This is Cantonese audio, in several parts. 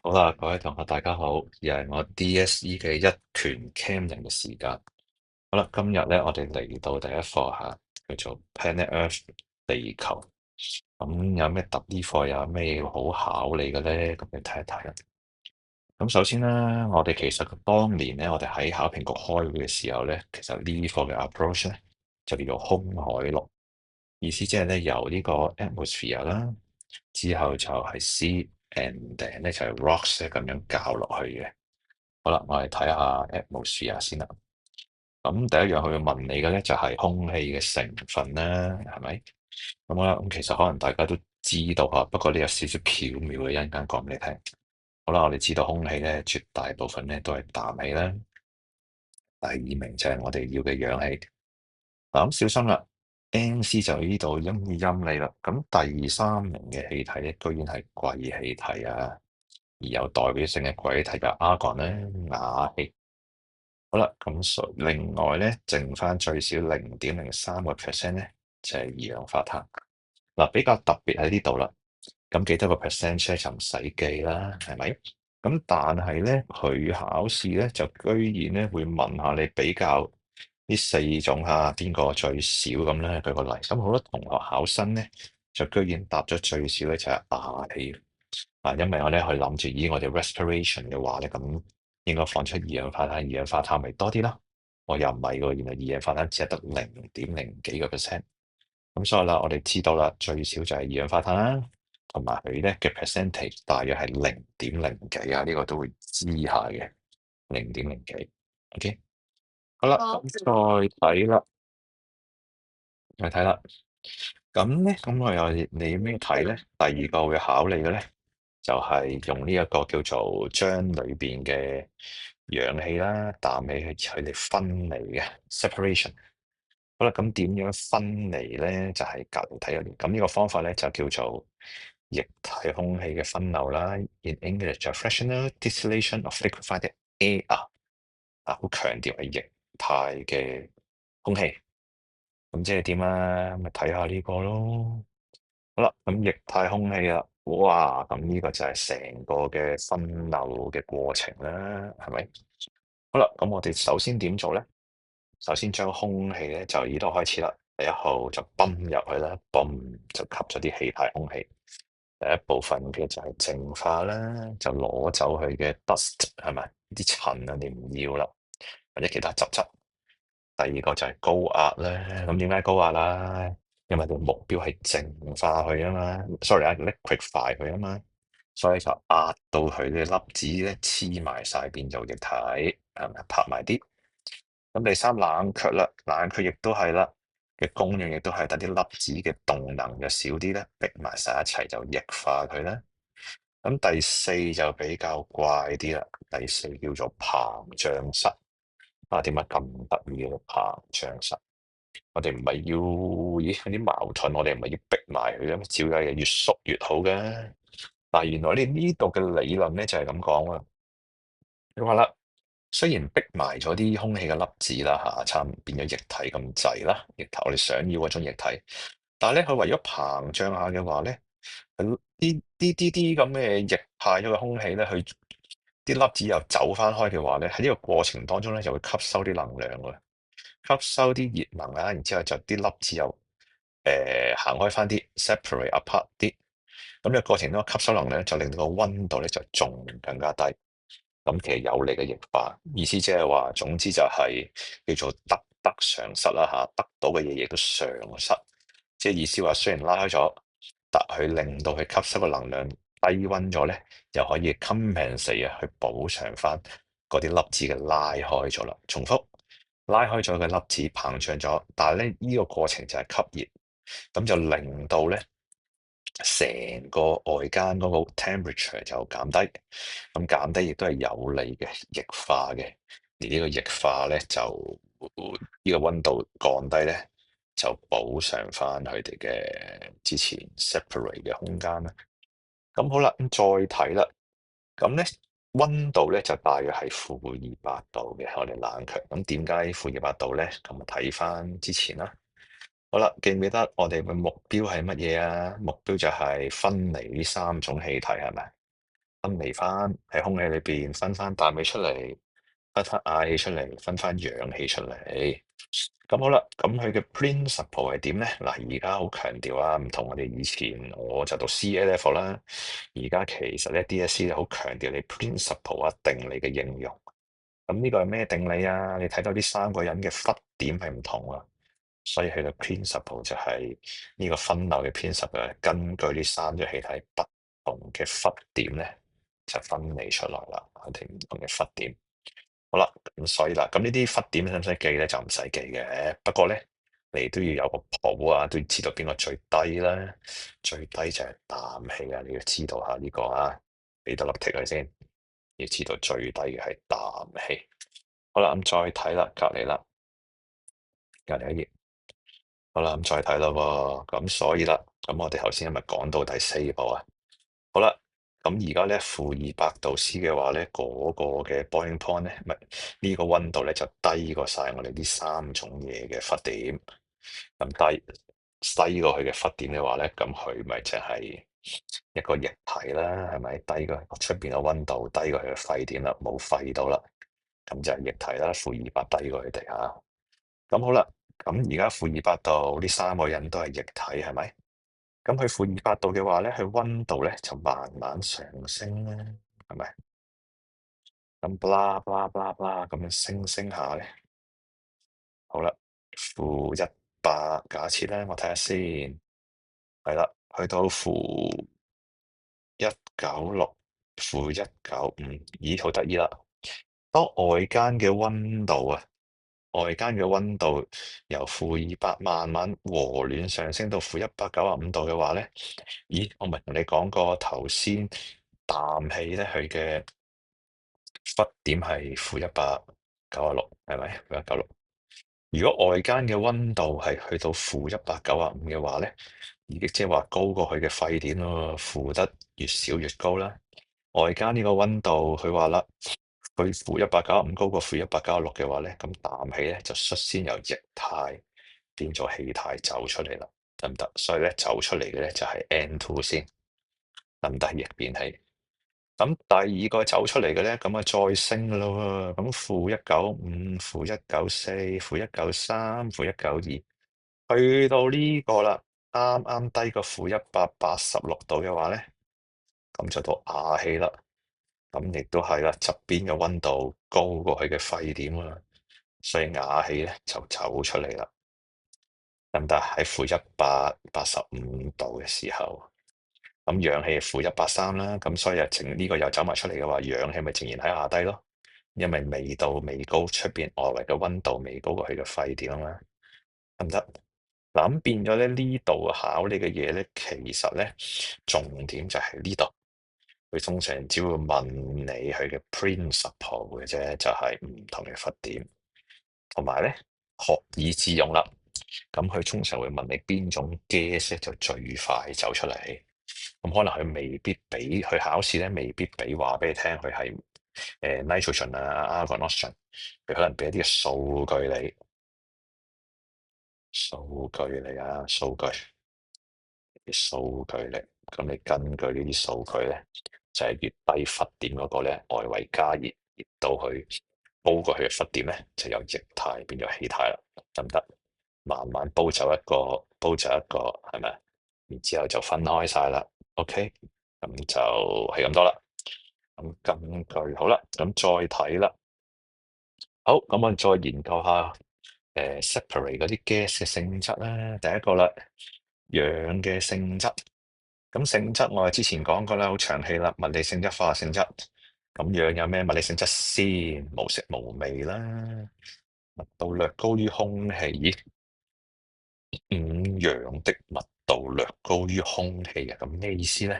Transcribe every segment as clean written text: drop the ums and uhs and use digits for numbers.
好啦，各位同學大家好，又係我 DSE 嘅一拳 Cam 人嘅時間。好啦，今日咧我哋嚟到第一課吓，叫做 Planet Earth 地球。咁有咩特呢課有咩好考你嘅咧？咁你睇一睇啦。咁首先咧，我哋其實當年咧，我哋喺考評局開會嘅時候咧，其實呢課嘅 approach 咧就叫做空海陸，意思即係咧由呢個 atmosphere 啦，之後就係 sea，and then 咧就係 rocks 咧咁樣教落去嘅。好啦，我哋睇下 atmosphere 先啦。咁第一樣佢會問你嘅咧就係空氣嘅成分啦，係咪？咁好啦，咁其實可能大家都知道啊，不過呢有少少巧妙嘅，一陣間講俾你聽。好啦，我哋知道空氣咧絕大部分咧都係氮氣啦，第二名就係我哋要嘅氧氣。嗱，咁小心啦，MC 就呢度陰你啦。咁第三名嘅氣體咧，居然係貴氣體啊！而有代表性嘅貴氣體嘅 argon 咧，氬氣。好啦，咁另外咧，剩翻最少0.03%咧，就係二氧化碳。嗱，比較特別喺呢度啦。咁幾多個 percent 咧就唔使記啦，係咪？咁但係咧，佢考試咧就居然咧會問下你比較呢四種嚇邊個最少咁咧？舉個例，咁好多同學考生咧就居然答咗最少咧就係氬氣。嗱，因為我咧去諗住以我哋 respiration 嘅話咧，咁應該放出二氧化碳，二氧化碳咪多啲啦。我又唔係喎，原來二氧化碳只係得0.0幾個 percent。咁所以啦，我哋知道啦，最少就係二氧化碳啦，同埋佢咧嘅 percentage 大約係0.0幾啊，呢個都會知下嘅，0.0幾。OK，好啦，好，咁再睇啦。咁咧，咁我又你咩睇咧？第二個會考你嘅咧，就係用呢一個叫做將裏邊嘅氧氣啦、氮氣去佢哋分離嘅 separation。好啦，咁點樣分離咧？就係隔離睇嗰啲。咁呢個方法咧就叫做液體空氣嘅分流啦。In English 就 fractional distillation of liquefied air。好強調係液態嘅空氣。咁即係點啊？咪睇下呢個咯。好啦，咁液態空氣啊，哇！咁呢個就係成個嘅分流嘅過程啦，係咪？好啦，咁我哋首先點做咧？首先將空氣咧就呢度開始啦，第一號就泵入去啦，泵就吸咗啲氣態空氣。第一部分嘅就係淨化啦，就攞走佢嘅 dust 係咪？啲塵啊，你唔要啦，或者其他雜質。第二個就係高壓咧，咁點解高壓啦？因為你目標係淨化佢啊嘛，sorry 啊，liquefy 佢啊嘛，所以就壓到佢嘅粒子咧黐埋晒，變做液體，係咪拍埋啲？咁第三冷卻啦，冷卻亦都係啦，嘅功用亦都係，但啲粒子嘅動能就少啲咧，逼埋晒一齊就液化佢啦。咁第四就比較怪啲啦，第四叫做膨脹室。點解咁得意嘅膨脹室？我哋唔係要，咦有啲矛盾，我哋唔係要逼埋佢嘅咩？照計係越縮越好嘅。但係原來呢度嘅理論咧就係咁講喎。你話啦，雖然逼埋咗啲空氣嘅粒子啦嚇，差唔多變咗液體咁滯啦，液體我哋想要嗰種液體，但係咧佢為咗膨脹下嘅話咧，啲咁嘅液態咗嘅空氣咧，佢啲粒子又走翻開嘅話咧，喺呢個過程當中咧就會吸收啲能量㗎，吸收啲熱能啦，然之後就啲粒子又行開翻啲，separate apart 啲，咁呢個過程中吸收能量就令到個溫度咧就仲更加低。咁其實有利嘅液化，意思即係話，總之就係叫做得償失啦嚇，得到嘅嘢亦都償失，即係意思話雖然拉開咗，但佢令到佢吸收嘅能量低溫咗咧，又可以 compensate 啊，去補償翻嗰啲粒子嘅拉開咗啦。重複拉開咗嘅粒子膨脹咗，但係咧呢個過程就係吸熱，咁就令到咧成個外間嗰個 temperature 就減低，咁減低亦都係有利嘅液化嘅，而呢個液化咧就呢個溫度降低咧，就補償翻佢哋嘅之前 separate 嘅空間啦。咁好啦，咁再睇啦，咁咧溫度咧就大約係-200度嘅，我哋冷卻。咁點解-200度咧？咁啊睇翻之前啦。好啦，記唔記得我哋嘅目標係乜嘢啊？目標就係分離呢三種氣體係咪？分離翻喺空氣裏邊分翻氮氣出嚟，分翻氦氣出嚟，分翻氧氣出嚟。咁好啦，咁佢嘅 principle 係點咧？嗱，而家好強調啊，唔同我哋以前，我就讀 CA level 啦。而家其實咧 DSE 咧好強調你 principle 啊定理嘅應用。咁呢個係咩定理啊？你睇到呢三個人嘅忽點係唔同啊，所以佢嘅 principle 就係呢個分流嘅 principle 係根據呢三種氣體不同嘅忽點咧，就分離出來啦。佢哋唔同嘅忽點。好啦，咁所以啦，咁呢啲忽點使唔使記咧？就唔使記嘅。不過咧，你都要有個譜啊，都要知道邊個最低啦。最低就係氮氣啊，你要知道下呢個啊，俾多粒剔佢先。要知道最低嘅係氮氣。好啦，咁再睇啦，隔離啦，隔離一頁。好啦，咁再睇啦喎。咁所以啦，咁我哋頭先係咪講到第四步啊？好啦，咁而家咧-200°C 嘅話咧，嗰個嘅 boiling point 咧，唔係呢個溫度咧就低過晒我哋呢三種嘢嘅忽點。咁低過佢嘅忽點嘅話咧，咁佢咪就係一個液體啦，係咪？低過出邊嘅溫度，低過佢嘅沸點啦，冇沸到啦，咁就係液體啦。-200低過佢哋嚇。咁好啦，咁而家-200度呢三個人都係液體，係咪？咁佢-200度嘅話咧，佢溫度咧就慢慢上升啦，係咪？咁 blah blah blah blah 咁樣升下咧，好啦，-100，假設咧，我睇下先，係啦，去到-196、-195，咦，好得意啦！當外間嘅溫度啊，外間嘅溫度由-200慢慢和暖上升到-195度嘅話咧，咦，我咪同你講過頭先氮氣咧，佢嘅忽點係-196，係咪？-196。如果外間嘅溫度係去到-195嘅話咧，而即係話高過佢嘅沸點咯，負得越少越高啦。外間呢個溫度，佢話啦，佢-195高過-196嘅話咧，咁氮氣咧就率先由液態變做氣態走出嚟啦，得唔得？所以咧走出嚟嘅咧就係 N2 先，得唔得？逆變氣。咁第二個走出嚟嘅咧，咁啊再升噶咯喎，咁-195、-194、-193、-192，去到呢個啦，啱啱低過-186度嘅話咧，咁就到氬氣啦。咁亦都係啦，側邊嘅溫度高過佢嘅沸點啊，所以氬氣咧就走出嚟啦，得唔得？喺-185度嘅時候。咁氧氣係-183啦，咁所以呢個又走埋出嚟嘅話，氧氣咪仍然喺下低咯，因為未高，出邊外圍嘅溫度未高過佢嘅沸點啊嘛，得唔得？嗱，咁變咗咧呢度考你嘅嘢咧，其實咧重點就係呢度，佢通常只會問你佢嘅 principle 嘅啫，就係唔同嘅忽點，同埋咧學以致用啦。咁佢通常會問你邊種 gas 就最快走出嚟。咁可能佢未必俾佢考試咧，未必俾話俾你聽佢係nitrogen 啊、argon、oxygen，佢可能俾一啲數據你，數據嚟，咁你根據呢啲數據咧，就係越低忽點嗰個咧，外圍加熱，熱到去高過佢嘅忽點咧，就由液態變咗氣態啦，得唔得？慢慢煲走一個，係咪？然之後就分開晒啦。OK，咁就係咁多啦。咁根據好啦，咁再睇啦。好，咁我哋再研究下separate 嗰啲 gas 嘅性質啦。第一個啦，氧嘅性質。咁性質我哋之前講過啦，好長氣啦，物理性質、化學性質。咁氧有咩物理性質先？無色無味啦，密度略高於空氣。咦，氧的密度略高於空氣啊，咁咩意思咧？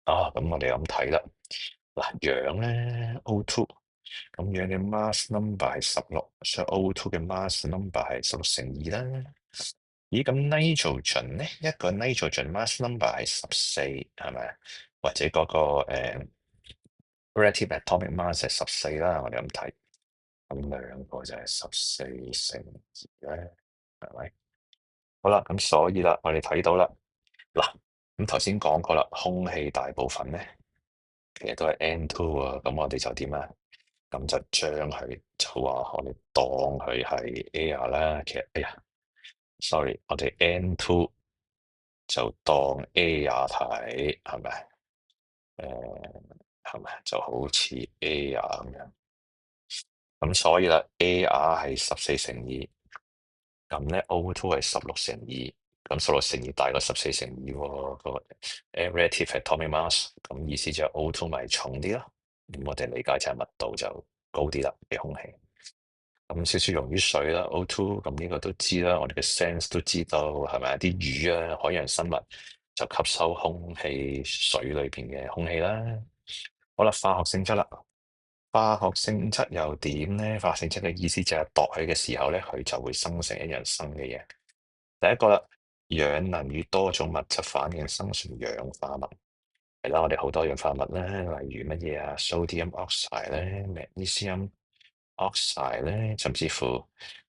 啊，咁我哋咁睇啦。嗱，氧咧 O2，咁氧嘅 mass number 係16，所以 O2 嘅 mass number 係16乘2啦。咦，咁 nitrogen 咧，一個 nitrogen mass number 係14，係咪？或者嗰個relative atomic mass 係14啦，我哋咁睇，咁兩個就係14乘2咧，係咪？好啦，咁所以啦，我哋睇到啦，嗱，咁頭先講過啦，空氣大部分咧其實都係 N2 啊，咁我哋就點啊？咁就將佢就話我哋當佢係 air 啦。其實哎呀，sorry，我哋 N2 就當 air 睇，係咪？誒，係咪就好似 air 咁樣？咁所以啦，air 係14乘2，咁咧 O2 係16乘2，咁16乘2大過14乘2喎，個 relative atomic mass，咁意思就係 O2 咪重啲咯。咁我哋理解就係密度就高啲啦，比空氣。咁少少溶於水啦，O2，咁呢個都知啦，我哋嘅 sense 都知道係咪？啲魚啊，海洋生物就吸收空氣水裏邊嘅空氣啦。好啦，化學性質啦。化學性質又點咧？化學性質嘅意思就係度佢嘅時候咧，佢就會生成一樣新嘅嘢。第一個啦，氧能與多種物質反應生成氧化物。係啦，我哋好多氧化物咧，例如乜嘢啊？sodium oxide 咧，magnesium oxide 咧，甚至乎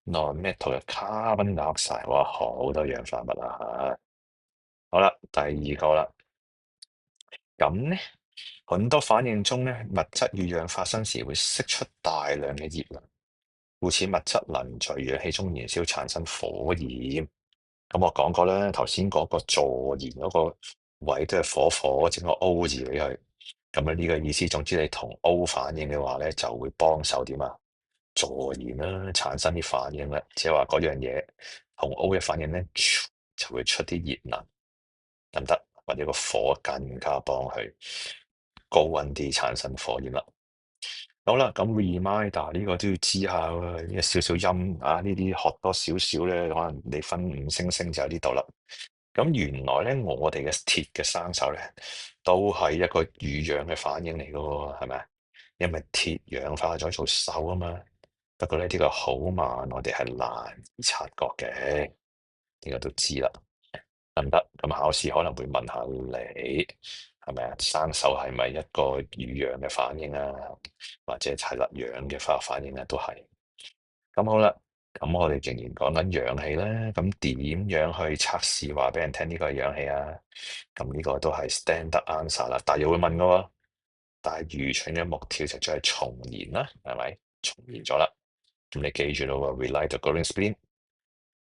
non-metal 嘅 carbon dioxide，哇，好多氧化物啊嚇！好啦，第二個啦，咁咧很多反應中咧，物質與氧發生時會釋出大量嘅熱能，故此物質能在氧氣中燃燒產生火焰。咁我講過啦，頭先嗰個助燃嗰個位都係火火整個 O 字俾佢，咁咧呢個意思。總之你同 O 反應嘅話咧，就會幫手點啊？助燃啦，產生啲反應啦，即係話嗰樣嘢同 O 嘅反應咧，就會出啲熱能，得唔得？或者個火更加幫佢高溫啲產生火焰啦。好啦，咁 reminder 呢個都要知下喎，呢個少少音啊，呢啲學多少少咧，可能你分五星星就喺呢度啦。咁原來咧，我哋嘅鐵嘅生鏽咧，都係一個遇氧嘅反應嚟噶喎，係咪啊？因為鐵氧化咗做鏽啊嘛。不過呢啲個好慢，我哋係難以察覺嘅，呢個都知啦，得唔得？咁考試可能會問下你，係咪啊？生鏽係咪一個遇氧嘅反應啊？或者係啦，氧嘅化學反應啊，都係。咁好啦，咁我哋仍然講緊氧氣啦。咁點樣去測試話俾人聽呢個係氧氣啊？咁呢個都係 standard answer 啦，但係又會問嘅喎。但係愚蠢嘅木條就再重燃啦，係咪？重燃咗啦。咁你記住咯喎，relight the glowing spleen。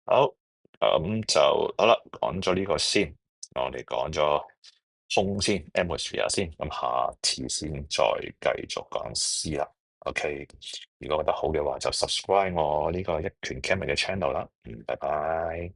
好，咁就好啦，講咗呢個先，我哋講咗空先，atmosphere 先，咁下次先再繼續講 C 啦。OK，如果覺得好嘅話，就 subscribe 我呢個一拳 Cam 嘅 channel 啦。拜拜。